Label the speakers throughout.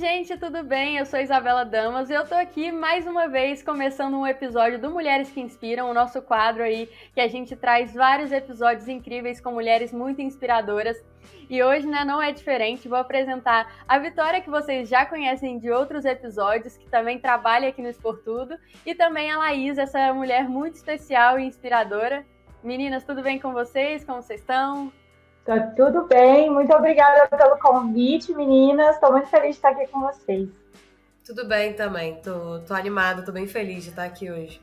Speaker 1: gente, tudo bem? Eu sou Isabela Damas e eu tô aqui mais uma vez começando um episódio do Mulheres que Inspiram, o nosso quadro aí que a gente traz vários episódios incríveis com mulheres muito inspiradoras. E hoje, né, não é diferente, vou apresentar a Vitória, que vocês já conhecem de outros episódios, que também trabalha aqui no Expor Tudo, e também a Laís, essa mulher muito especial e inspiradora. Meninas, tudo bem com vocês? Como vocês estão?
Speaker 2: Tá tudo bem, muito obrigada pelo convite, meninas. Estou muito feliz de estar aqui com vocês.
Speaker 3: Tudo bem também, tô animada, tô bem feliz de estar aqui hoje.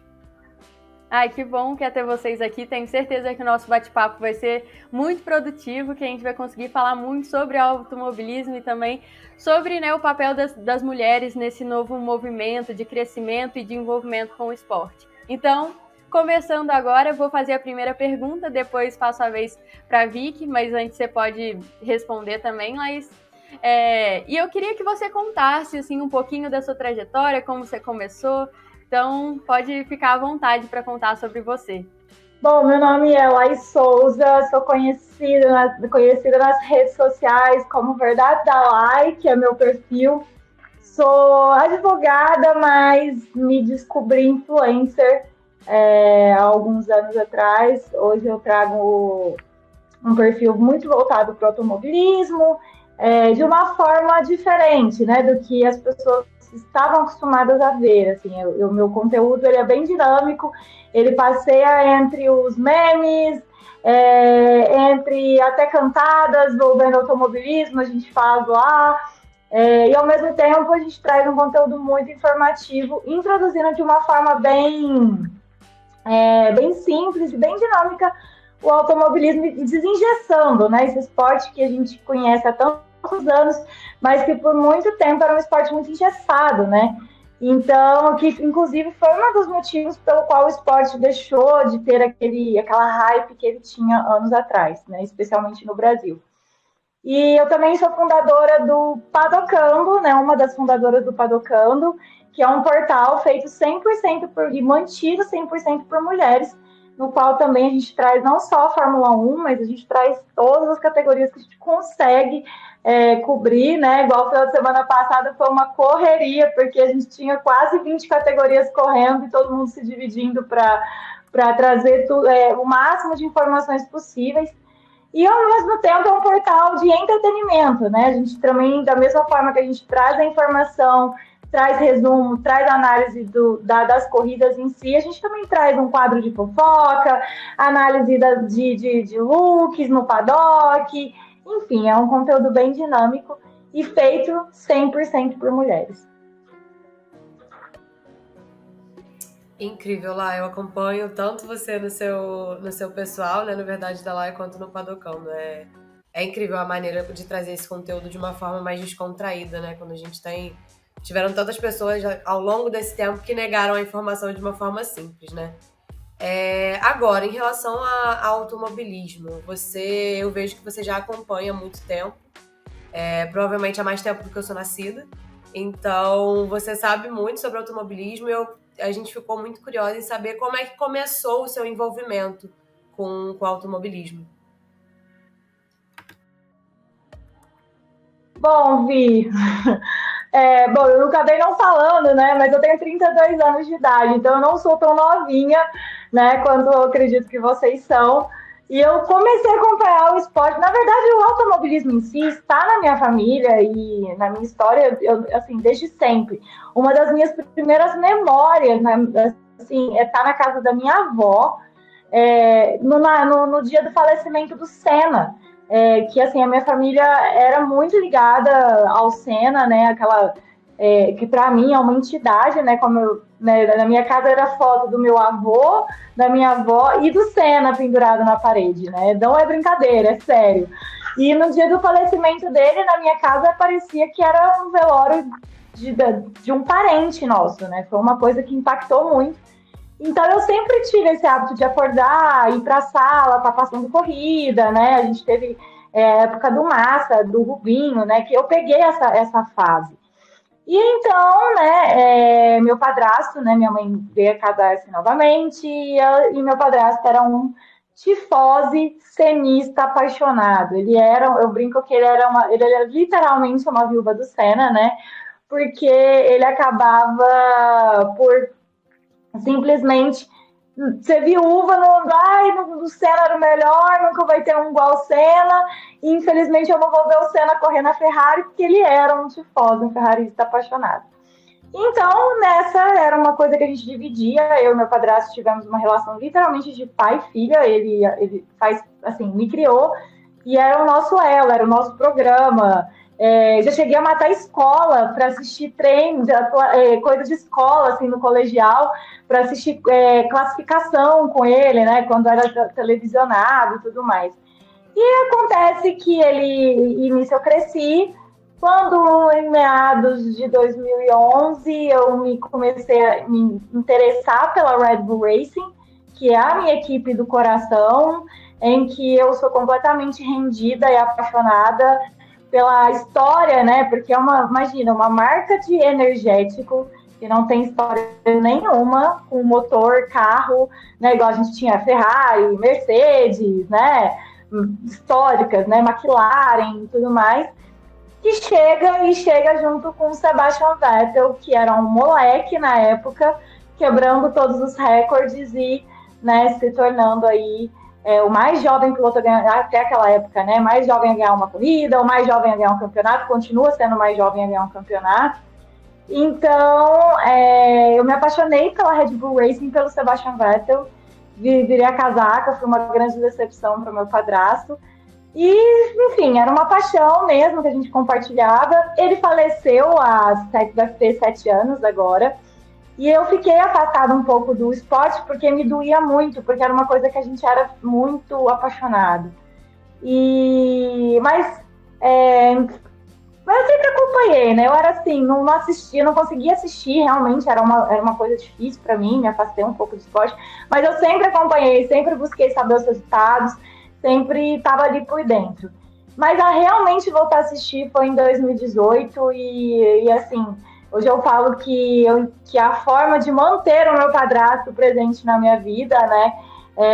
Speaker 1: Ai, que bom que é ter vocês aqui. Tenho certeza que o nosso bate-papo vai ser muito produtivo, que a gente vai conseguir falar muito sobre automobilismo e também sobre, né, o papel das mulheres nesse novo movimento de crescimento e de envolvimento com o esporte. Então, começando agora, eu vou fazer a primeira pergunta, depois passo a vez para a Vicky, mas antes você pode responder também, Laís. E eu queria que você contasse assim, um pouquinho da sua trajetória, como você começou. Então, pode ficar à vontade para contar sobre você.
Speaker 2: Bom, meu nome é Laís Souza, sou conhecida nas redes sociais como Verdade da Lai, que é meu perfil. Sou advogada, mas me descobri influencer há alguns anos atrás. Hoje eu trago um perfil muito voltado para o automobilismo, de uma forma diferente, né, do que as pessoas estavam acostumadas a ver. Assim, o meu conteúdo ele é bem dinâmico, ele passeia entre os memes, entre até cantadas envolvendo automobilismo, a gente faz lá, e ao mesmo tempo a gente traz um conteúdo muito informativo, introduzindo de uma forma bem simples e bem dinâmica o automobilismo e desengessando, né, esse esporte que a gente conhece há tantos anos, mas que por muito tempo era um esporte muito engessado, né? Então, que inclusive foi um dos motivos pelo qual o esporte deixou de ter aquela hype que ele tinha anos atrás, né? Especialmente no Brasil. E eu também sou fundadora do Padocando, né? Uma das fundadoras do Padocando, que é um portal feito 100% e mantido 100% por mulheres, no qual também a gente traz não só a Fórmula 1, mas a gente traz todas as categorias que a gente consegue cobrir, né? Igual o final de semana passada foi uma correria, porque a gente tinha quase 20 categorias correndo e todo mundo se dividindo para trazer o máximo de informações possíveis. E ao mesmo tempo é um portal de entretenimento, né? A gente também, da mesma forma que a gente traz a informação, traz resumo, traz análise das corridas em si, a gente também traz um quadro de fofoca, análise de looks no paddock, enfim, é um conteúdo bem dinâmico e feito 100% por mulheres.
Speaker 3: Incrível, lá eu acompanho tanto você no seu pessoal, né, no Verdade da Lai, quanto no Padocão, né? É incrível a maneira de trazer esse conteúdo de uma forma mais descontraída, né? Quando a gente tiveram tantas pessoas ao longo desse tempo que negaram a informação de uma forma simples, né? Agora, em relação ao automobilismo, eu vejo que você já acompanha há muito tempo, provavelmente há mais tempo do que eu sou nascida, então você sabe muito sobre automobilismo e a gente ficou muito curiosa em saber como é que começou o seu envolvimento com o automobilismo.
Speaker 2: Bom, Vi, eu acabei não falando, né? Mas eu tenho 32 anos de idade, então eu não sou tão novinha, né? Quanto eu acredito que vocês são. E eu comecei a acompanhar o esporte. Na verdade, o automobilismo em si está na minha família e na minha história, assim, desde sempre. Uma das minhas primeiras memórias, né, assim, tá na casa da minha avó, no dia do falecimento do Senna. Que assim, a minha família era muito ligada ao Senna, né? Que para mim é uma entidade, né? Na minha casa era foto do meu avô, da minha avó e do Senna pendurado na parede, né? Não é brincadeira, é sério. E no dia do falecimento dele, na minha casa, parecia que era um velório de um parente nosso, né? Foi uma coisa que impactou muito. Então eu sempre tive esse hábito de acordar, ir para a sala, tá passando corrida, né? A gente teve a época do Massa, do Rubinho, né? Que eu peguei essa fase. E então, né, meu padrasto, né, minha mãe veio casar-se novamente e meu padrasto era um tifose cenista apaixonado. Eu brinco que ele era literalmente uma viúva do Senna, né? porque ele acabava por simplesmente ser viúva, o Senna era o melhor, nunca vai ter um igual o Senna, e infelizmente eu não vou ver o Senna correr na Ferrari, porque ele era um tifoso, um ferrarista apaixonado. Então, nessa era uma coisa que a gente dividia, eu e meu padrasto tivemos uma relação literalmente de pai e filha, ele faz, assim, me criou, e era o nosso elo, era o nosso programa. Já cheguei a matar a escola para assistir treinos, coisa de escola, assim, no colegial, para assistir classificação com ele, né, quando era televisionado e tudo mais. E acontece que início eu cresci, quando em meados de 2011 eu comecei a me interessar pela Red Bull Racing, que é a minha equipe do coração, em que eu sou completamente rendida e apaixonada pela história, né? Porque imagina, uma marca de energético que não tem história nenhuma, com motor, carro, né? Igual a gente tinha Ferrari, Mercedes, né? Históricas, né? McLaren e tudo mais, que chega junto com o Sebastian Vettel, que era um moleque na época, quebrando todos os recordes e, né, se tornando aí o mais jovem piloto a ganhar, até aquela época, né, mais jovem a ganhar uma corrida, o mais jovem a ganhar um campeonato, continua sendo o mais jovem a ganhar um campeonato. Então, eu me apaixonei pela Red Bull Racing, pelo Sebastian Vettel, virei a casaca, foi uma grande decepção para o meu padrasto. E, enfim, era uma paixão mesmo que a gente compartilhava. Ele faleceu vai ter 7 anos agora. E eu fiquei afastada um pouco do esporte porque me doía muito, porque era uma coisa que a gente era muito apaixonado. Mas eu sempre acompanhei, né? Eu era assim, não assistia, não conseguia assistir, realmente era uma coisa difícil para mim, me afastei um pouco do esporte. Mas eu sempre acompanhei, sempre busquei saber os resultados, sempre estava ali por dentro. Mas a realmente voltar a assistir foi em 2018 e assim, hoje eu falo que a forma de manter o meu padrasto presente na minha vida, né?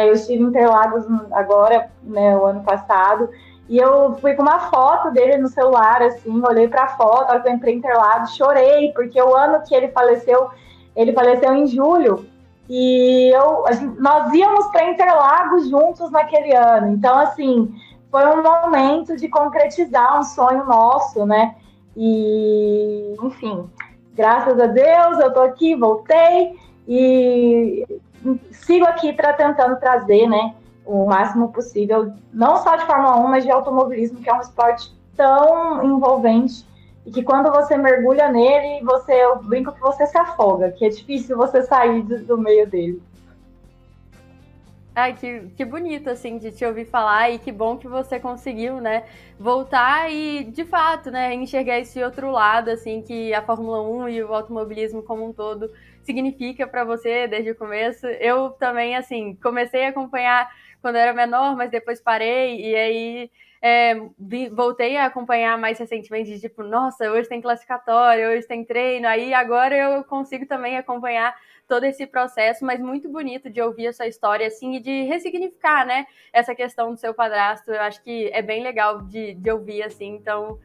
Speaker 2: Eu estive em Interlagos agora, né, o ano passado, e eu fui com uma foto dele no celular, assim, olhei para a foto, a hora que eu entrei em Interlagos, chorei, porque o ano que ele faleceu em julho, e nós íamos para Interlagos juntos naquele ano. Então, assim, foi um momento de concretizar um sonho nosso, né? E, enfim, graças a Deus, eu tô aqui, voltei e sigo aqui tentando trazer, né, o máximo possível, não só de Fórmula 1, mas de automobilismo, que é um esporte tão envolvente e que quando você mergulha nele, eu brinco que você se afoga, que é difícil você sair do meio dele.
Speaker 1: Ai, que bonito, assim, de te ouvir falar, e que bom que você conseguiu, né, voltar e, de fato, né, enxergar esse outro lado, assim, que a Fórmula 1 e o automobilismo como um todo significa para você desde o começo. Eu também, assim, comecei a acompanhar quando eu era menor, mas depois parei, e aí voltei a acompanhar mais recentemente, tipo, nossa, hoje tem classificatório, hoje tem treino, aí agora eu consigo também acompanhar todo esse processo, mas muito bonito de ouvir essa história, assim, e de ressignificar, né, essa questão do seu padrasto. Eu acho que é bem legal de ouvir, assim, então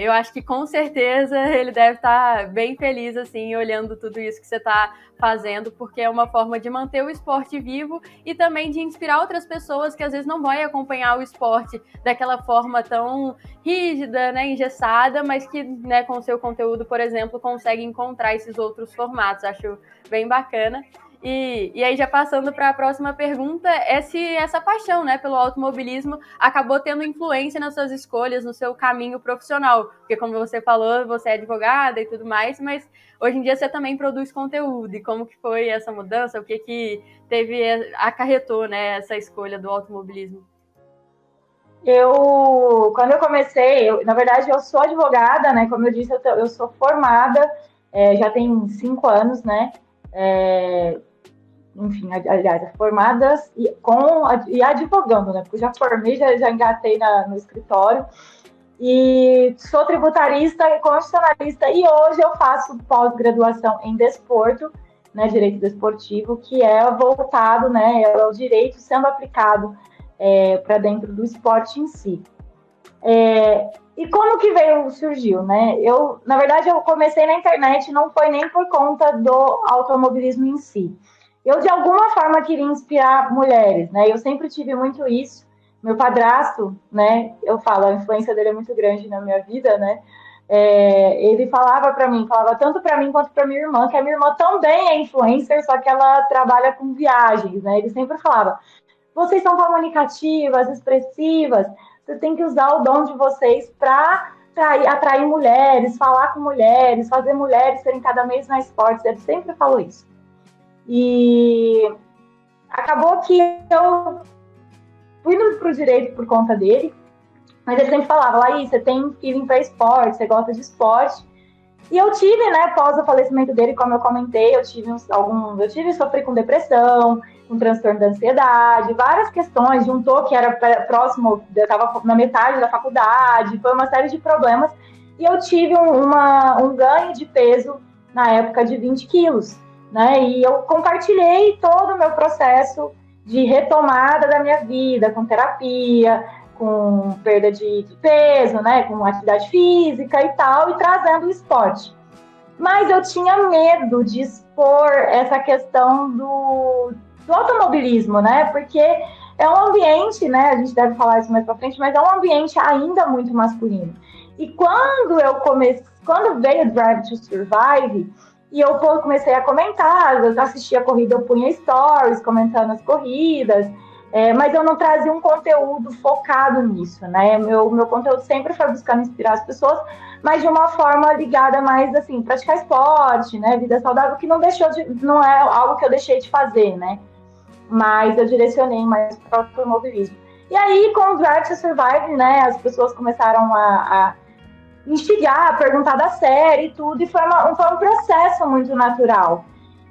Speaker 1: eu acho que com certeza ele deve estar bem feliz, assim, olhando tudo isso que você está fazendo, porque é uma forma de manter o esporte vivo e também de inspirar outras pessoas que às vezes não vão acompanhar o esporte daquela forma tão rígida, né, engessada, mas que, né, com o seu conteúdo, por exemplo, consegue encontrar esses outros formatos. Acho bem bacana. E aí, já passando para a próxima pergunta, se essa paixão, né, pelo automobilismo acabou tendo influência nas suas escolhas, no seu caminho profissional, porque como você falou, você é advogada e tudo mais, mas hoje em dia você também produz conteúdo, e como que foi essa mudança, o que acarretou, né, essa escolha do automobilismo?
Speaker 2: Quando eu comecei, na verdade eu sou advogada, né, como eu disse, eu sou formada, já tem 5 anos, né, enfim, aliás, formadas e advogando, né? Porque eu já formei, já engatei no escritório. E sou tributarista e constitucionalista, e hoje eu faço pós-graduação em desporto, né, direito desportivo, que é voltado, né, ao direito sendo aplicado para dentro do esporte em si. E como que surgiu, né? Na verdade, eu comecei na internet, não foi nem por conta do automobilismo em si. Eu, de alguma forma, queria inspirar mulheres, né? Eu sempre tive muito isso. Meu padrasto, né? Eu falo, a influência dele é muito grande na minha vida, né? Ele falava tanto para mim quanto para minha irmã, que a minha irmã também é influencer, só que ela trabalha com viagens, né? Ele sempre falava, vocês são comunicativas, expressivas, vocês têm que usar o dom de vocês para atrair mulheres, falar com mulheres, fazer mulheres serem cada vez mais fortes. Ele sempre falou isso. E acabou que eu fui para o direito por conta dele, mas ele sempre falava, Laís, você tem feeling para esporte, você gosta de esporte. E eu tive, né, após o falecimento dele, como eu comentei, eu sofri com depressão, com transtorno da ansiedade, várias questões, juntou que era próximo, eu estava na metade da faculdade, foi uma série de problemas, e eu tive um ganho de peso na época de 20 quilos, né, e eu compartilhei todo o meu processo de retomada da minha vida, com terapia, com perda de peso, né, com atividade física e tal, e trazendo o esporte. Mas eu tinha medo de expor essa questão do automobilismo, né, porque é um ambiente, né, a gente deve falar isso mais pra frente, mas é um ambiente ainda muito masculino. E quando veio o Drive to Survive, e eu comecei a comentar, eu assistia a corrida, eu punha stories comentando as corridas, mas eu não trazia um conteúdo focado nisso, né? Meu conteúdo sempre foi buscando inspirar as pessoas, mas de uma forma ligada mais, assim, praticar esporte, né? Vida saudável, que não é algo que eu deixei de fazer, né? Mas eu direcionei mais para o automobilismo. E aí, com o Drive to Survive, né? As pessoas começaram a instigar, a perguntar da série e tudo, e foi um processo muito natural.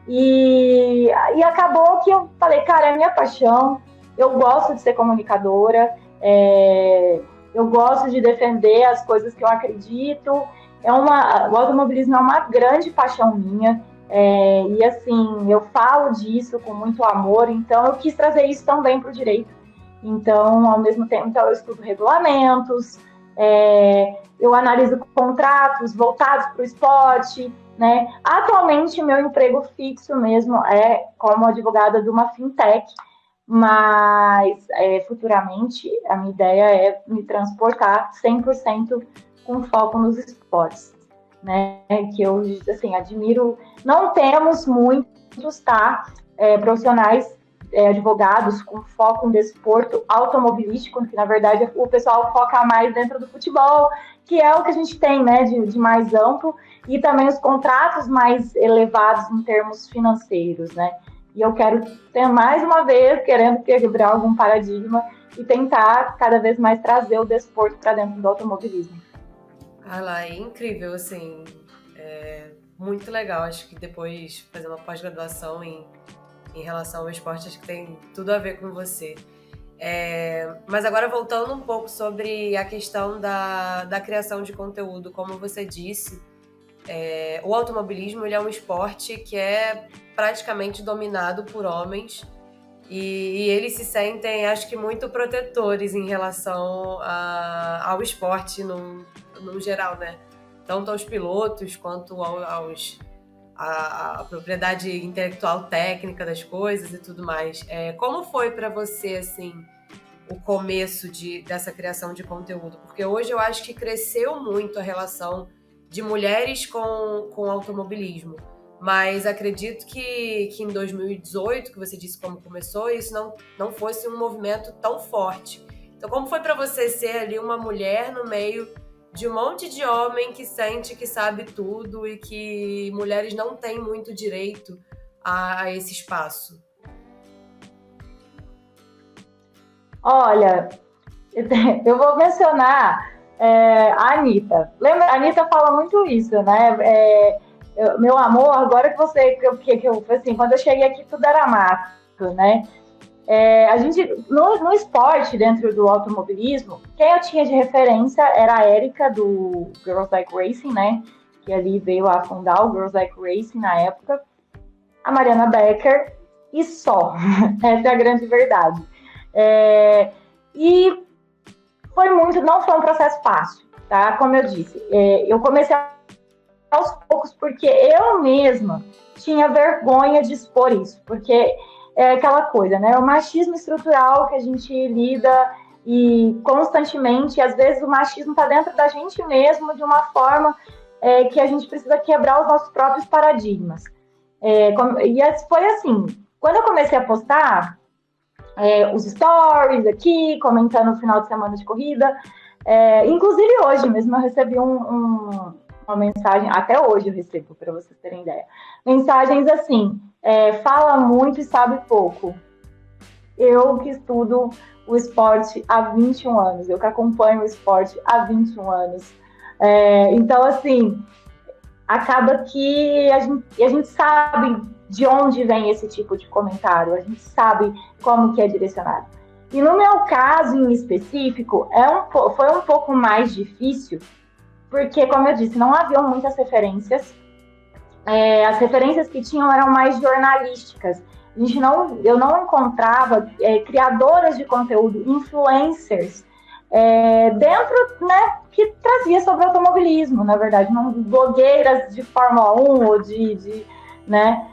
Speaker 2: E acabou que eu falei, cara, é minha paixão, eu gosto de ser comunicadora, eu gosto de defender as coisas que eu acredito, o automobilismo é uma grande paixão minha, e assim, eu falo disso com muito amor, então eu quis trazer isso também para o direito. Então, ao mesmo tempo, eu estudo regulamentos, eu analiso contratos voltados para o esporte, né? Atualmente, meu emprego fixo mesmo é como advogada de uma fintech, mas futuramente a minha ideia é me transportar 100% com foco nos esportes, né? Que eu, assim, admiro. Não temos muitos, profissionais, advogados com foco em desporto automobilístico, que na verdade o pessoal foca mais dentro do futebol, que é o que a gente tem, né, de mais amplo, e também os contratos mais elevados em termos financeiros, né? E eu quero ter, mais uma vez, querendo quebrar algum paradigma e tentar cada vez mais trazer o desporto para dentro do automobilismo.
Speaker 3: Ah lá, é incrível, assim, muito legal. Acho que depois fazer uma pós-graduação em relação ao esporte, acho que tem tudo a ver com você. Mas agora voltando um pouco sobre a questão da criação de conteúdo, como você disse, o automobilismo ele é um esporte que é praticamente dominado por homens e eles se sentem, acho que, muito protetores em relação ao esporte no geral, né? Tanto aos pilotos quanto a propriedade intelectual técnica das coisas e tudo mais. Como foi para você, assim, o começo dessa criação de conteúdo? Porque hoje eu acho que cresceu muito a relação de mulheres com automobilismo, mas acredito que em 2018, que você disse como começou, isso não fosse um movimento tão forte. Então, como foi para você ser ali uma mulher no meio de um monte de homem que sente que sabe tudo e que mulheres não têm muito direito a esse espaço?
Speaker 2: Olha, eu vou mencionar a Anitta. Lembra? A Anitta fala muito isso, né? Meu amor, agora que eu assim, quando eu cheguei aqui tudo era mato, né? A gente, no esporte, dentro do automobilismo, quem eu tinha de referência era a Erika, do Girls Like Racing, né? Que ali veio a fundar o Girls Like Racing na época. A Mariana Becker e só. Essa é a grande verdade. E não foi um processo fácil, tá? Como eu disse, eu comecei aos poucos porque eu mesma tinha vergonha de expor isso, porque é aquela coisa, né? O machismo estrutural que a gente lida e constantemente, às vezes o machismo está dentro da gente mesmo de uma forma que a gente precisa quebrar os nossos próprios paradigmas. E foi assim, quando eu comecei a postar os stories aqui, comentando no final de semana de corrida, inclusive hoje mesmo eu recebi uma mensagem, até hoje eu recebo, para vocês terem ideia, mensagens assim, fala muito e sabe pouco. Eu que estudo o esporte há 21 anos, eu que acompanho o esporte há 21 anos. Então, assim, acaba que a gente sabe de onde vem esse tipo de comentário, a gente sabe como que é direcionado. E no meu caso, em específico, foi um pouco mais difícil, porque, como eu disse, não haviam muitas referências. As referências que tinham eram mais jornalísticas. Eu não encontrava criadoras de conteúdo, influencers, dentro, né, que trazia sobre automobilismo, na verdade, não blogueiras de Fórmula 1 ou né,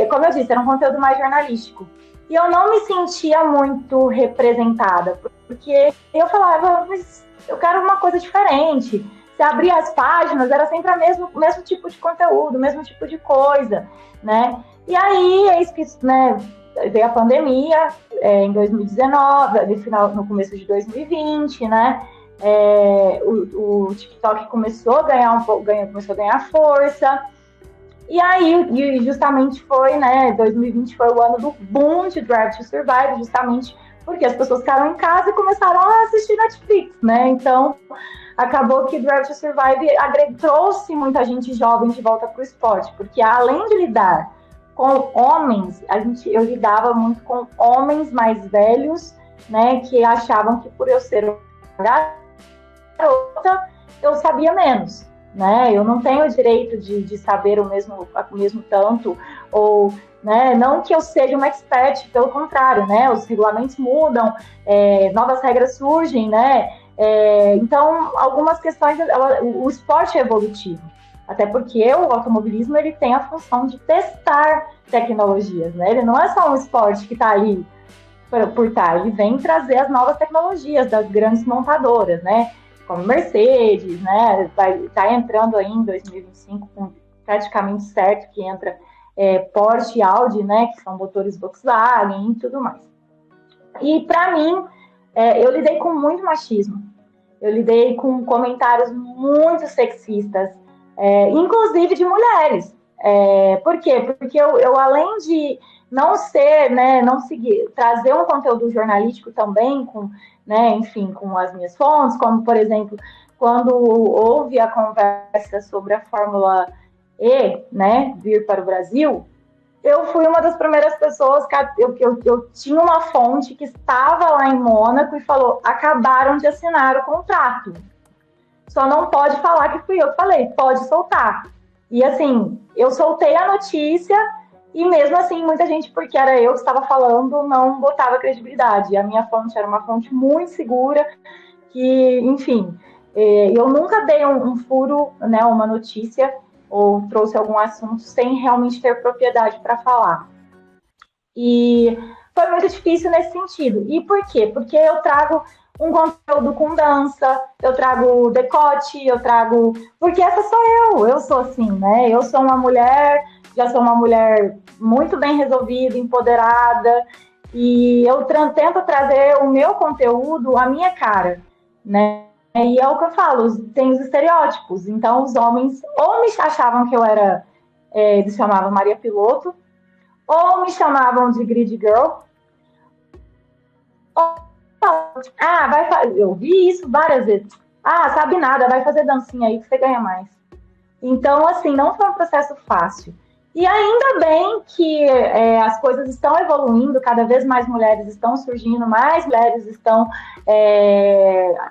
Speaker 2: como eu disse, era um conteúdo mais jornalístico. E eu não me sentia muito representada, porque eu falava, mas eu quero uma coisa diferente. Você abria as páginas, era sempre o mesmo tipo de conteúdo, o mesmo tipo de coisa, né? E aí, eis que, né, veio a pandemia em 2019, no começo de 2020, né? O TikTok começou a ganhar força. E aí, justamente foi, né? 2020 foi o ano do boom de Drive to Survive, justamente porque as pessoas ficaram em casa e começaram a assistir Netflix, né? Então, acabou que Drive to Survive trouxe muita gente jovem de volta para o esporte, porque além de lidar com homens, eu lidava muito com homens mais velhos, né, que achavam que por eu ser garota, eu sabia menos, né, eu não tenho o direito de saber o mesmo tanto, ou, né, não que eu seja uma expert, pelo contrário, né, os regulamentos mudam, novas regras surgem, né, então algumas questões, o esporte é evolutivo. Até porque o automobilismo ele tem a função de testar tecnologias, né? Ele não é só um esporte que está ali por estar, ele vem trazer as novas tecnologias das grandes montadoras, né? Como Mercedes, né? Tá entrando aí em 2025 com praticamente certo que entra Porsche e Audi, né? Que são motores Volkswagen e tudo mais. E para mim, eu lidei com muito machismo. Eu lidei com comentários muito sexistas, inclusive de mulheres. Por quê? Porque eu além de não ser, né, não seguir, trazer um conteúdo jornalístico também, né, enfim, com as minhas fontes, como, por exemplo, quando houve a conversa sobre a Fórmula E, né, vir para o Brasil, eu fui uma das primeiras pessoas que eu tinha uma fonte que estava lá em Mônaco e falou, acabaram de assinar o contrato. Só não pode falar que fui eu que falei, pode soltar. E assim, eu soltei a notícia e mesmo assim, muita gente, porque era eu que estava falando, não botava credibilidade. E a minha fonte era uma fonte muito segura, que, enfim, eu nunca dei um furo, né, uma notícia, ou trouxe algum assunto sem realmente ter propriedade para falar. E foi muito difícil nesse sentido. E por quê? Porque eu trago um conteúdo com dança, eu trago decote, porque essa sou eu sou assim, né? Eu sou uma mulher, já sou uma mulher muito bem resolvida, empoderada, e eu tento trazer o meu conteúdo, a minha cara, né? E é o que eu falo, tem os estereótipos. Então, os homens ou me achavam que eu era, eles chamavam Maria Piloto, ou me chamavam de Grid Girl, ou eu vi isso várias vezes. Sabe nada, vai fazer dancinha aí que você ganha mais. Então, assim, não foi um processo fácil. E ainda bem que as coisas estão evoluindo, cada vez mais mulheres estão surgindo, mais mulheres estão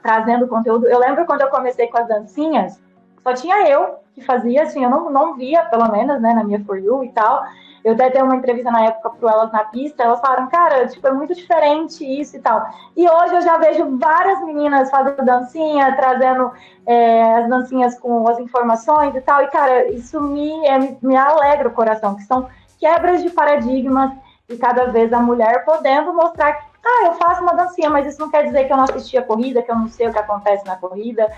Speaker 2: trazendo conteúdo. Eu lembro quando eu comecei com as dancinhas, só tinha eu que fazia, assim, eu não via, pelo menos, né, na minha For You e tal. Eu até dei uma entrevista na época pro Elas na Pista, elas falaram, cara, tipo, é muito diferente isso e tal. E hoje eu já vejo várias meninas fazendo dancinha, trazendo as dancinhas com as informações e tal, e, cara, isso me alegra o coração, que são quebras de paradigmas, e cada vez a mulher podendo mostrar que, eu faço uma dancinha, mas isso não quer dizer que eu não assisti a corrida, que eu não sei o que acontece na corrida,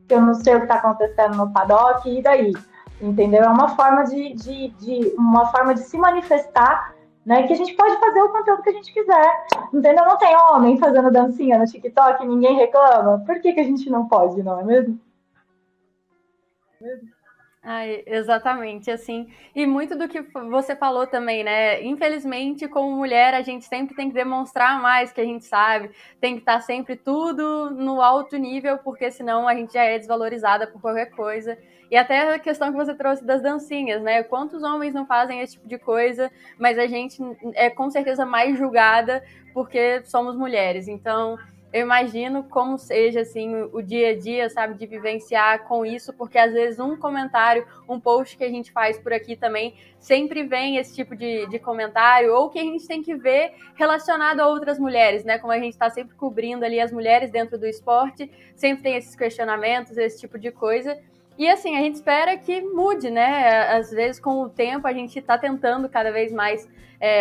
Speaker 2: que eu não sei o que está acontecendo no paddock, e daí? Entendeu? É uma forma uma forma de se manifestar, né? Que a gente pode fazer o conteúdo que a gente quiser. Entendeu? Não tem homem fazendo dancinha no TikTok e ninguém reclama. Por que a gente não pode, não é mesmo?
Speaker 1: Ai, exatamente, assim, e muito do que você falou também, né, infelizmente, como mulher, a gente sempre tem que demonstrar mais que a gente sabe, tem que estar sempre tudo no alto nível, porque senão a gente já é desvalorizada por qualquer coisa, e até a questão que você trouxe das dancinhas, né, quantos homens não fazem esse tipo de coisa, mas a gente é com certeza mais julgada porque somos mulheres, então... Eu imagino como seja, assim, o dia a dia, sabe, de vivenciar com isso, porque às vezes um comentário, um post que a gente faz por aqui também, sempre vem esse tipo de comentário, ou que a gente tem que ver relacionado a outras mulheres, né, como a gente está sempre cobrindo ali as mulheres dentro do esporte, sempre tem esses questionamentos, esse tipo de coisa, e assim, a gente espera que mude, né, às vezes com o tempo a gente está tentando cada vez mais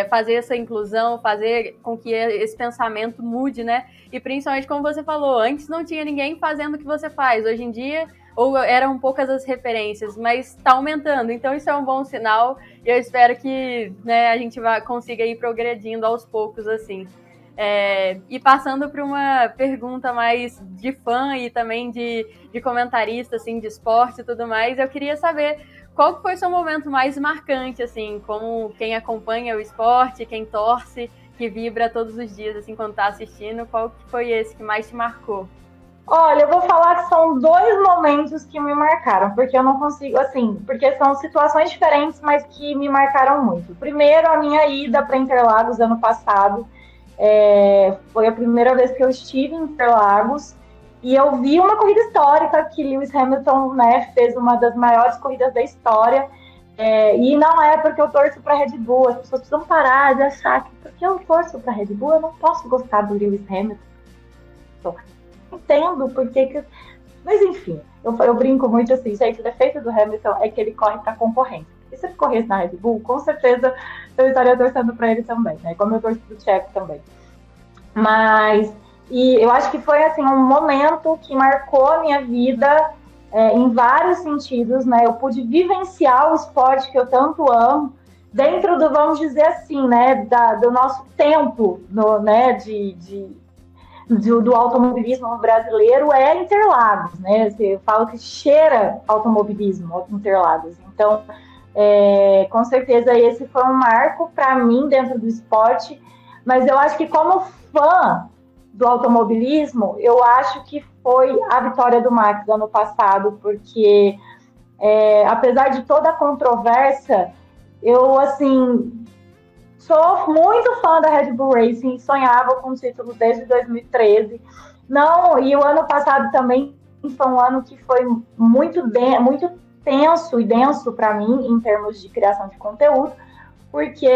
Speaker 1: fazer essa inclusão, fazer com que esse pensamento mude, né? E principalmente como você falou, antes não tinha ninguém fazendo o que você faz. Hoje em dia, ou eram poucas as referências, mas está aumentando. Então isso é um bom sinal e eu espero que, né, a gente consiga ir progredindo aos poucos, assim. E passando para uma pergunta mais de fã e também de comentarista, assim, de esporte e tudo mais, eu queria saber qual foi o seu momento mais marcante, assim, como quem acompanha o esporte, quem torce, que vibra todos os dias, assim, quando está assistindo, qual que foi esse que mais te marcou?
Speaker 2: Olha, eu vou falar que são 2 momentos que me marcaram, porque eu não consigo, assim, porque são situações diferentes, mas que me marcaram muito. Primeiro, a minha ida para Interlagos ano passado, foi a primeira vez que eu estive em Interlagos, e eu vi uma corrida histórica que Lewis Hamilton, né, fez uma das maiores corridas da história. E não é porque eu torço para Red Bull. As pessoas precisam parar de achar que porque eu torço para Red Bull eu não posso gostar do Lewis Hamilton. Entendo porque que... Mas enfim, eu brinco muito assim, gente, o defeito do Hamilton é que ele corre para concorrência. E se ele corresse na Red Bull, com certeza eu estaria torcendo para ele também, né? Como eu torço pro Checo também. E eu acho que foi assim um momento que marcou a minha vida em vários sentidos, né? Eu pude vivenciar o esporte que eu tanto amo dentro do, vamos dizer assim, né, do nosso tempo, né, do automobilismo brasileiro é Interlagos, né? Eu falo que cheira automobilismo, Interlagos. Então, com certeza esse foi um marco para mim dentro do esporte, mas eu acho que como fã do automobilismo, eu acho que foi a vitória do Max ano passado, porque apesar de toda a controvérsia, eu, assim, sou muito fã da Red Bull Racing, sonhava com o título desde 2013. E o ano passado também foi um ano que foi muito tenso e denso para mim, em termos de criação de conteúdo, porque,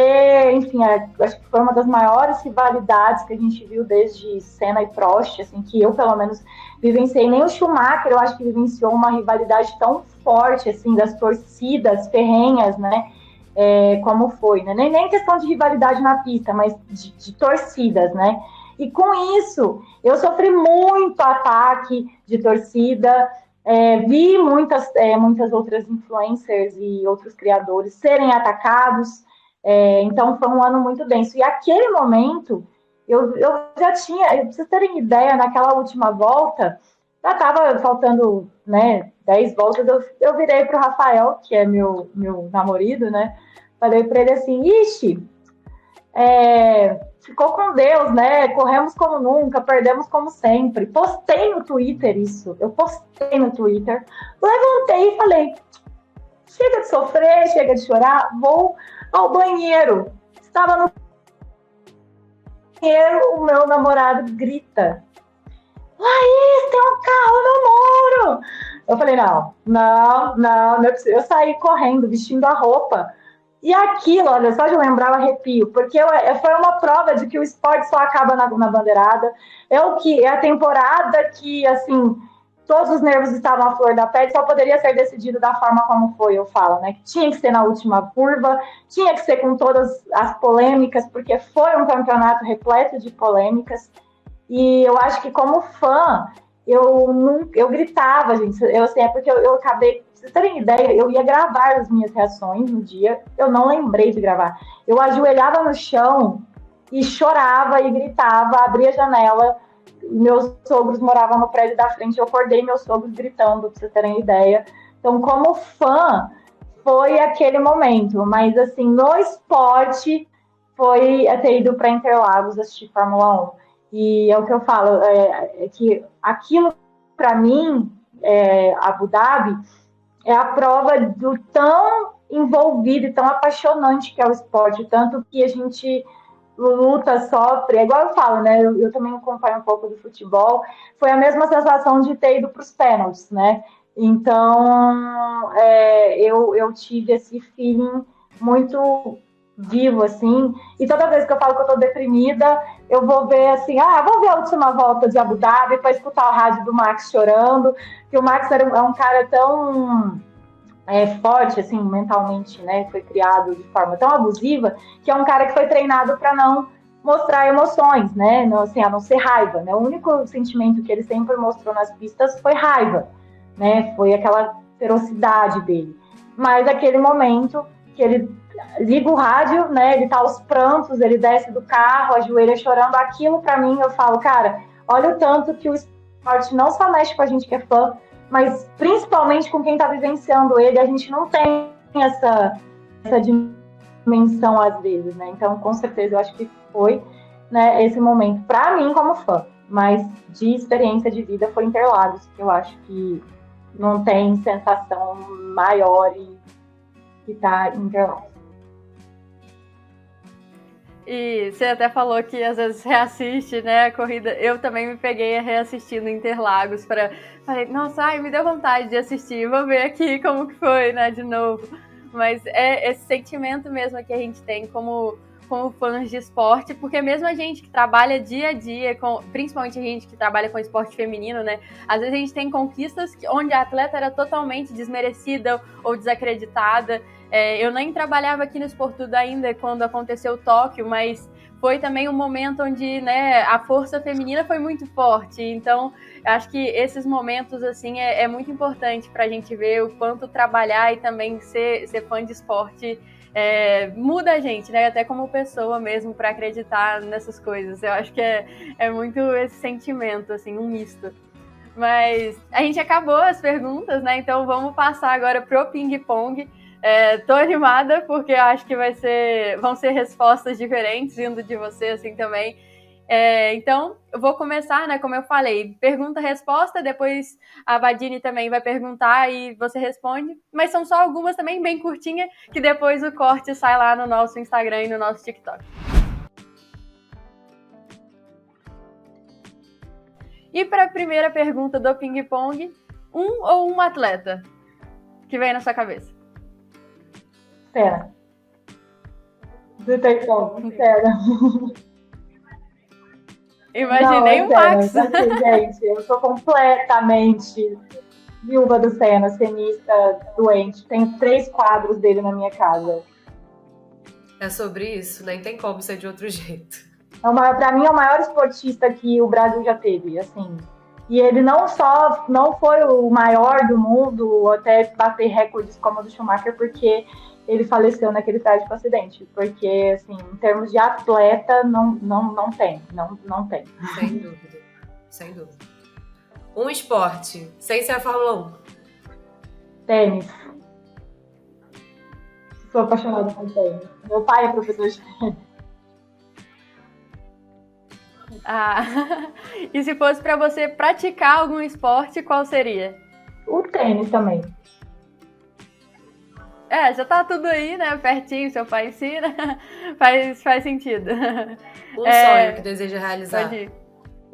Speaker 2: enfim, acho que foi uma das maiores rivalidades que a gente viu desde Senna e Prost, assim, que eu, pelo menos, vivenciei. Nem o Schumacher, eu acho que vivenciou uma rivalidade tão forte, assim, das torcidas ferrenhas, né, como foi, né? Nem questão de rivalidade na pista, mas de torcidas, né? E com isso, eu sofri muito ataque de torcida, vi muitas outras influencers e outros criadores serem atacados. Então foi um ano muito denso. E aquele momento, eu já tinha, pra vocês terem ideia, naquela última volta, já estava faltando, né, 10 voltas, eu virei para o Rafael, que é meu namorado, né? Falei para ele assim, ixi, ficou com Deus, né? Corremos como nunca, perdemos como sempre. Postei no Twitter isso, eu postei no Twitter, levantei e falei, chega de sofrer, chega de chorar, vou ao banheiro. Estava no banheiro, o meu namorado grita, Laís, tem um carro no muro. Eu falei, não é possível. Eu saí correndo, vestindo a roupa, E aquilo, olha, só de lembrar, eu arrepio, porque foi uma prova de que o esporte só acaba na bandeirada. É a temporada que, assim, todos os nervos estavam à flor da pele, só poderia ser decidido da forma como foi, eu falo, né? Que tinha que ser na última curva, tinha que ser com todas as polêmicas, porque foi um campeonato repleto de polêmicas. E eu acho que como fã, eu gritava, gente. Assim, é porque eu acabei. Pra vocês terem ideia, eu ia gravar as minhas reações no dia, eu não lembrei de gravar. Eu ajoelhava no chão e chorava e gritava, abria a janela. Meus sogros moravam no prédio da frente, eu acordei meus sogros gritando, pra vocês terem ideia. Então, como fã, foi aquele momento. Mas, assim, no esporte, foi ter ido para Interlagos assistir Fórmula 1. E é o que eu falo, é que aquilo, para mim, Abu Dhabi, é a prova do tão envolvido e tão apaixonante que é o esporte, tanto que a gente luta, sofre, é igual eu falo, né? Eu também acompanho um pouco do futebol, foi a mesma sensação de ter ido para os pênaltis, né? Então, eu tive esse feeling muito vivo, assim, e toda vez que eu falo que eu tô deprimida, eu vou ver assim, vou ver a última volta de Abu Dhabi para escutar o rádio do Max chorando, que o Max é um cara tão forte, assim, mentalmente, né, foi criado de forma tão abusiva, que é um cara que foi treinado para não mostrar emoções, né, não, assim, a não ser raiva, né, o único sentimento que ele sempre mostrou nas pistas foi raiva, né, foi aquela ferocidade dele, mas aquele momento que ele liga o rádio, né, ele tá aos prantos, ele desce do carro, ajoelha chorando, aquilo para mim, eu falo, cara, olha o tanto que o esporte não só mexe com a gente que é fã, mas principalmente com quem está vivenciando ele, a gente não tem essa dimensão às vezes, né? Então, com certeza, eu acho que foi, né, esse momento, para mim, como fã, mas de experiência de vida foi Interlagos, que eu acho que não tem sensação maior que tá em Interlagos.
Speaker 1: E você até falou que às vezes reassiste, né, a corrida. Eu também me peguei reassistindo Interlagos falei, nossa, me deu vontade de assistir, vou ver aqui como que foi, né, de novo. Mas é esse sentimento mesmo que a gente tem como fãs de esporte, porque mesmo a gente que trabalha dia a dia, principalmente a gente que trabalha com esporte feminino, né, às vezes a gente tem conquistas onde a atleta era totalmente desmerecida ou desacreditada. Eu nem trabalhava aqui no Esportudo ainda quando aconteceu Tóquio, mas foi também um momento onde, né, a força feminina foi muito forte. Então, acho que esses momentos assim é muito importante para a gente ver o quanto trabalhar e também ser fã de esporte muda a gente, né? Até como pessoa mesmo, para acreditar nessas coisas. Eu acho que é muito esse sentimento, assim, um misto. Mas a gente acabou as perguntas, né? Então vamos passar agora pro ping-pong. Tô animada porque eu acho que vão ser respostas diferentes vindo de você assim também. Então, eu vou começar, né, como eu falei, pergunta-resposta, depois a Badini também vai perguntar e você responde, mas são só algumas também bem curtinhas, que depois o corte sai lá no nosso Instagram e no nosso TikTok. E para a primeira pergunta do ping-pong, um ou uma atleta que vem na sua cabeça?
Speaker 2: Pera. Do taekwondo, pera.
Speaker 1: Imaginei o Max.
Speaker 2: Assim, gente, eu sou completamente viúva do Senna, cenista doente. Tenho 3 quadros dele na minha casa.
Speaker 3: É sobre isso, nem tem como ser de outro jeito.
Speaker 2: Pra mim é o maior esportista que o Brasil já teve, assim. E ele não foi o maior do mundo, até bater recordes como o do Schumacher, porque ele faleceu naquele trágico acidente. Porque, assim, em termos de atleta, não tem. Não tem.
Speaker 3: Sem dúvida. Sem dúvida. Um esporte, sem ser a Fórmula 1.
Speaker 2: Tênis. Sou apaixonada por tênis. Meu pai é professor de tênis.
Speaker 1: E se fosse para você praticar algum esporte, qual seria?
Speaker 2: O tênis também.
Speaker 1: Já tá tudo aí, né? Pertinho, seu pai ensina. Faz sentido.
Speaker 3: Um sonho que deseja realizar.
Speaker 1: Pode ir.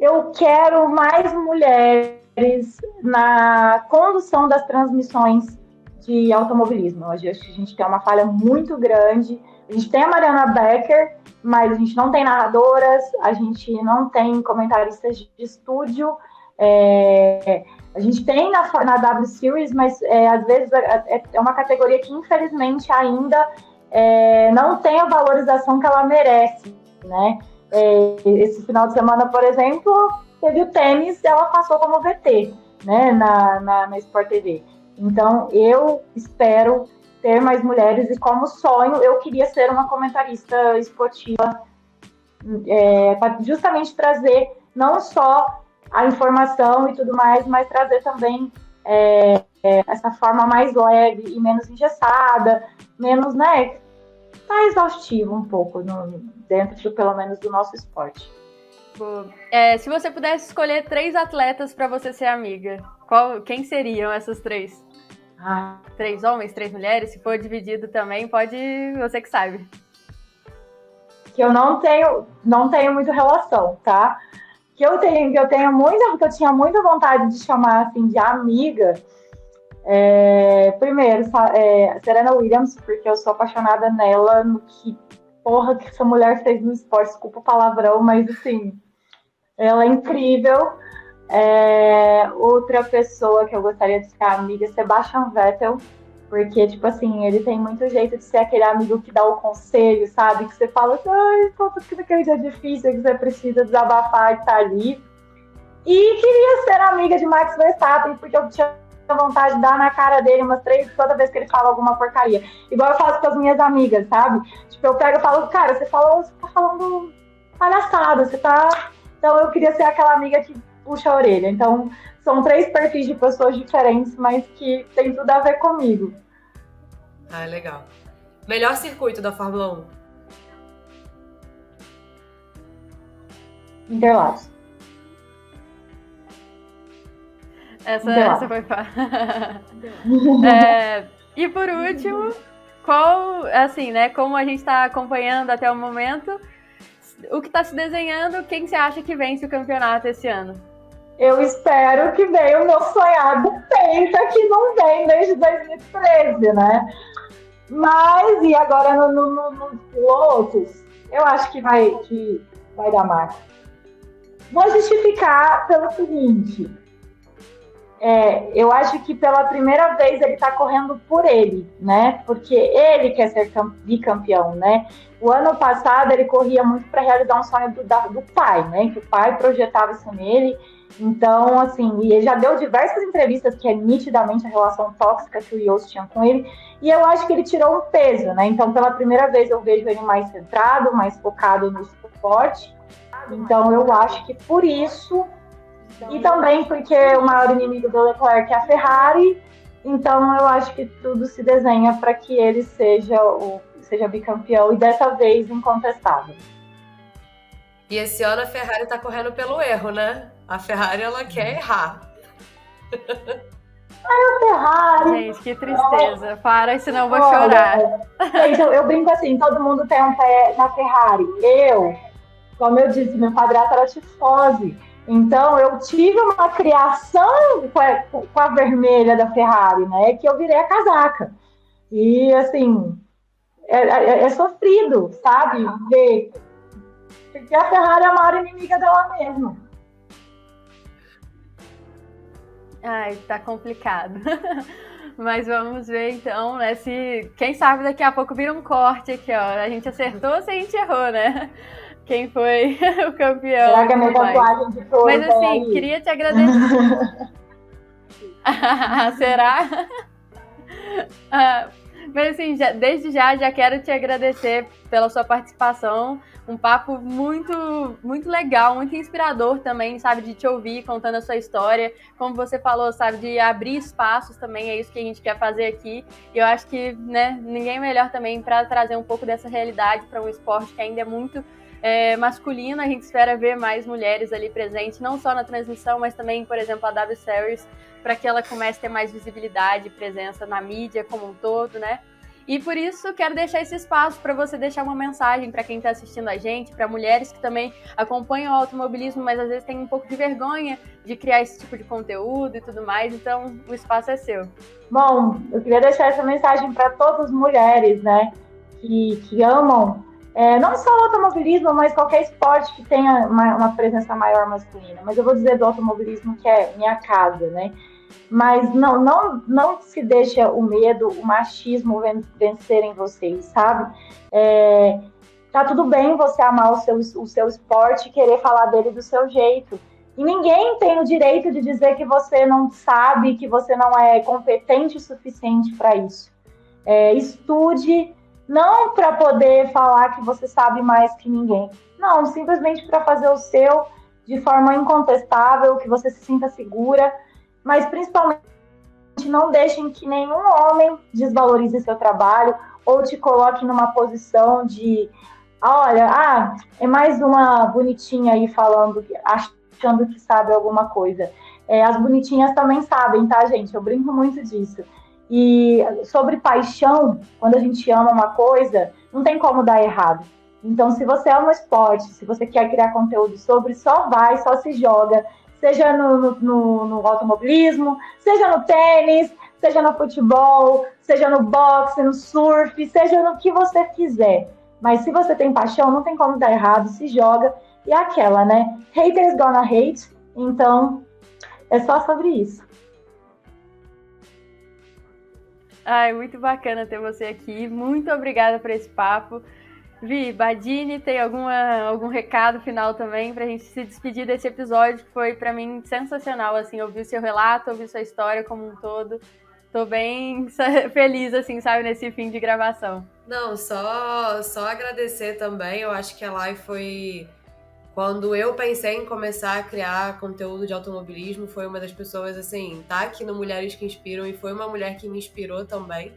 Speaker 2: Eu quero mais mulheres na condução das transmissões de automobilismo. Hoje acho que a gente tem uma falha muito grande. A gente tem a Mariana Becker, mas a gente não tem narradoras, a gente não tem comentaristas de estúdio. A gente tem na W Series, mas às vezes é uma categoria que infelizmente ainda não tem a valorização que ela merece, né? Esse final de semana, por exemplo, teve o tênis, ela passou como VT, né, na Sport TV. Então, eu espero ter mais mulheres e, como sonho, eu queria ser uma comentarista esportiva para justamente trazer não só a informação e tudo mais, mas trazer também essa forma mais leve e menos engessada, menos, né, tá exaustivo um pouco dentro, pelo menos, do nosso esporte.
Speaker 1: Se você pudesse escolher 3 atletas para você ser amiga, quem seriam essas 3? 3 homens, 3 mulheres? Se for dividido também, pode, você que sabe.
Speaker 2: Que eu não tenho muita relação, tá? Que eu tinha muita vontade de chamar assim de amiga. Primeiro, Serena Williams, porque eu sou apaixonada nela, no que porra que essa mulher fez no esporte, desculpa o palavrão, mas assim, ela é incrível. Outra pessoa que eu gostaria de ficar amiga é Sebastian Vettel, porque, tipo assim, ele tem muito jeito de ser aquele amigo que dá o conselho, sabe? Que você fala assim, ai, que naquele dia difícil, que você precisa desabafar e tá ali. E queria ser amiga de Max Verstappen, porque eu tinha vontade de dar na cara dele umas 3 toda vez que ele fala alguma porcaria. Igual eu faço com as minhas amigas, sabe? Tipo, eu pego e falo, cara, você tá falando palhaçada, você tá... Então eu queria ser aquela amiga que puxa a orelha. Então, são 3 perfis de pessoas diferentes, mas que tem tudo a ver comigo.
Speaker 3: Legal. Melhor circuito da Fórmula
Speaker 2: 1? Interlagos.
Speaker 1: Essa foi fácil. E por último, assim, né, como a gente está acompanhando até o momento, o que está se desenhando, quem você acha que vence o campeonato esse ano?
Speaker 2: Eu espero que venha o meu sonhado Penta, que não vem desde 2013, né? Mas, e agora nos pilotos, eu acho que vai dar Max. Vou justificar pelo seguinte, eu acho que pela primeira vez ele está correndo por ele, né? Porque ele quer ser bicampeão, né? O ano passado ele corria muito para realizar um sonho do pai, né? Que o pai projetava isso nele. Então, assim, e ele já deu diversas entrevistas que é nitidamente a relação tóxica que o Yost tinha com ele, e eu acho que ele tirou um peso, né? Então, pela primeira vez eu vejo ele mais centrado, mais focado no esporte. Então, eu acho que por isso, e também porque o maior inimigo do Leclerc é a Ferrari, então eu acho que tudo se desenha para que ele seja bicampeão e dessa vez incontestável.
Speaker 3: E esse ano a Ferrari tá correndo pelo erro, né? A Ferrari, ela quer errar.
Speaker 2: A Ferrari...
Speaker 1: Gente, que tristeza. Para, senão eu vou chorar.
Speaker 2: Gente, eu brinco assim, todo mundo tem um pé na Ferrari. Como eu disse, meu padrasto era tifose. Então, eu tive uma criação com a vermelha da Ferrari, né? Que eu virei a casaca. E, assim, é sofrido, sabe? Ver. Porque a Ferrari é a maior inimiga dela mesma.
Speaker 1: Ai, tá complicado. Mas vamos ver, então, né? Quem sabe daqui a pouco vira um corte aqui, ó. A gente acertou ou se a gente errou, né? Quem foi o campeão.
Speaker 2: Será que é minha tatuagem de touro?
Speaker 1: Mas assim, queria te agradecer. Será? Mas assim, desde já quero te agradecer pela sua participação. Um papo muito, muito legal, muito inspirador também, sabe? De te ouvir contando a sua história. Como você falou, sabe? De abrir espaços também, é isso que a gente quer fazer aqui. E eu acho que, né, ninguém melhor também para trazer um pouco dessa realidade para um esporte que ainda é muito masculino. A gente espera ver mais mulheres ali presentes, não só na transmissão, mas também, por exemplo, a W Series, para que ela comece a ter mais visibilidade e presença na mídia como um todo, né? E por isso quero deixar esse espaço para você deixar uma mensagem para quem está assistindo a gente, para mulheres que também acompanham o automobilismo, mas às vezes tem um pouco de vergonha de criar esse tipo de conteúdo e tudo mais, então o espaço é seu.
Speaker 2: Bom, eu queria deixar essa mensagem para todas as mulheres, né, que amam não só o automobilismo, mas qualquer esporte que tenha uma presença maior masculina. Mas eu vou dizer do automobilismo que é minha casa, né? Mas não se deixa o medo, o machismo vencer em vocês, sabe? Tá tudo bem você amar o seu esporte e querer falar dele do seu jeito. E ninguém tem o direito de dizer que você não sabe, que você não é competente o suficiente para isso. Estude, não para poder falar que você sabe mais que ninguém. Não, simplesmente para fazer o seu de forma incontestável, que você se sinta segura, mas principalmente não deixem que nenhum homem desvalorize seu trabalho ou te coloque numa posição de olha, é mais uma bonitinha aí falando, achando que sabe alguma coisa. As bonitinhas também sabem, tá, gente? Eu brinco muito disso. E sobre paixão, quando a gente ama uma coisa, não tem como dar errado. Então, se você ama esporte, se você quer criar conteúdo sobre, só vai, só se joga. Seja no automobilismo, seja no tênis, seja no futebol, seja no boxe, no surf, seja no que você quiser. Mas se você tem paixão, não tem como dar errado, se joga. E é aquela, né? Haters gonna hate. Então, é só sobre isso.
Speaker 1: Ai, muito bacana ter você aqui. Muito obrigada por esse papo. Vi, Badini, tem algum recado final também pra gente se despedir desse episódio que foi pra mim sensacional, assim, ouvir o seu relato, ouvir sua história como um todo. Tô bem feliz, assim, sabe, nesse fim de gravação.
Speaker 3: Não, só agradecer também. Eu acho que a live foi... Quando eu pensei em começar a criar conteúdo de automobilismo, foi uma das pessoas, assim, tá aqui no Mulheres que Inspiram, e foi uma mulher que me inspirou também.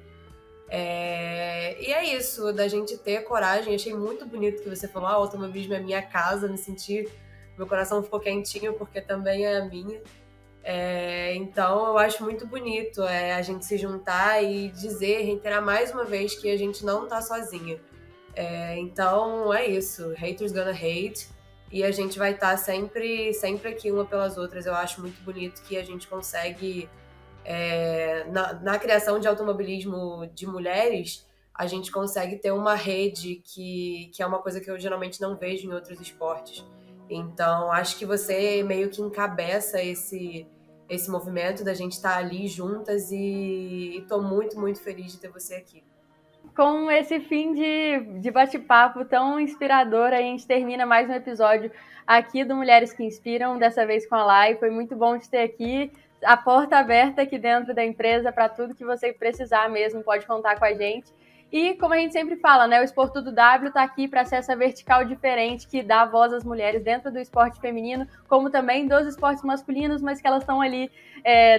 Speaker 3: E é isso, da gente ter coragem. Achei muito bonito que você falou, o automobilismo é minha casa, me senti... Meu coração ficou quentinho, porque também é a minha. Então eu acho muito bonito a gente se juntar e dizer, reiterar mais uma vez que a gente não tá sozinha. Então é isso, haters gonna hate, e a gente vai estar sempre aqui uma pelas outras. Eu acho muito bonito que a gente consegue, na criação de automobilismo de mulheres, a gente consegue ter uma rede que é uma coisa que eu geralmente não vejo em outros esportes. Então acho que você meio que encabeça esse movimento da gente estar ali juntas, e tô muito, muito feliz de ter você aqui.
Speaker 1: Com esse fim de bate-papo tão inspirador, a gente termina mais um episódio aqui do Mulheres que Inspiram, dessa vez com a Lai. Foi muito bom te ter aqui, a porta aberta aqui dentro da empresa para tudo que você precisar mesmo, pode contar com a gente. E como a gente sempre fala, né, o Expor Tudo W está aqui para ser essa vertical diferente que dá voz às mulheres dentro do esporte feminino, como também dos esportes masculinos, mas que elas estão ali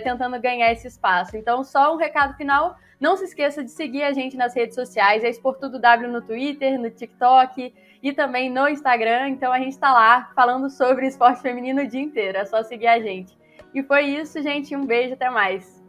Speaker 1: tentando ganhar esse espaço. Então, só um recado final, não se esqueça de seguir a gente nas redes sociais, é Expor Tudo W no Twitter, no TikTok e também no Instagram. Então a gente está lá falando sobre esporte feminino o dia inteiro, é só seguir a gente. E foi isso, gente, um beijo, até mais.